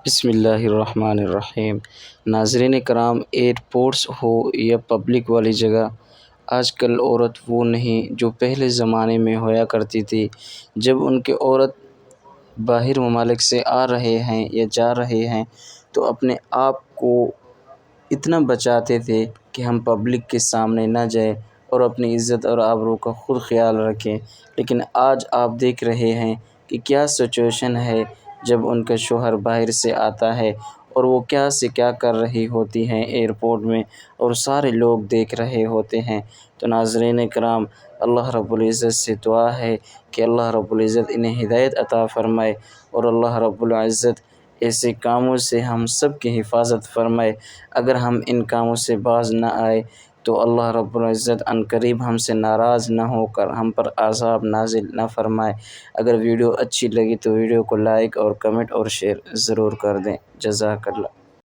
بسم اللہ الرحمن الرحیم۔ ناظرین کرام، ایئرپورٹس ہو یا پبلک والی جگہ، آج کل عورت وہ نہیں جو پہلے زمانے میں ہوا کرتی تھی، جب ان کے عورت باہر ممالک سے آ رہے ہیں یا جا رہے ہیں تو اپنے آپ کو اتنا بچاتے تھے کہ ہم پبلک کے سامنے نہ جائیں اور اپنی عزت اور آبرو کا خود خیال رکھیں۔ لیکن آج آپ دیکھ رہے ہیں کہ کیا سچویشن ہے جب ان کا شوہر باہر سے آتا ہے اور وہ کیا سے کیا کر رہی ہوتی ہیں ایئرپورٹ میں، اور سارے لوگ دیکھ رہے ہوتے ہیں۔ تو ناظرین کرام، اللہ رب العزت سے دعا ہے کہ اللہ رب العزت انہیں ہدایت عطا فرمائے، اور اللہ رب العزت ایسے کاموں سے ہم سب کی حفاظت فرمائے۔ اگر ہم ان کاموں سے باز نہ آئے تو اللہ رب العزت عنقریب ہم سے ناراض نہ ہو کر ہم پر عذاب نازل نہ فرمائے۔ اگر ویڈیو اچھی لگی تو ویڈیو کو لائک اور کمنٹ اور شیئر ضرور کر دیں۔ جزاک اللہ۔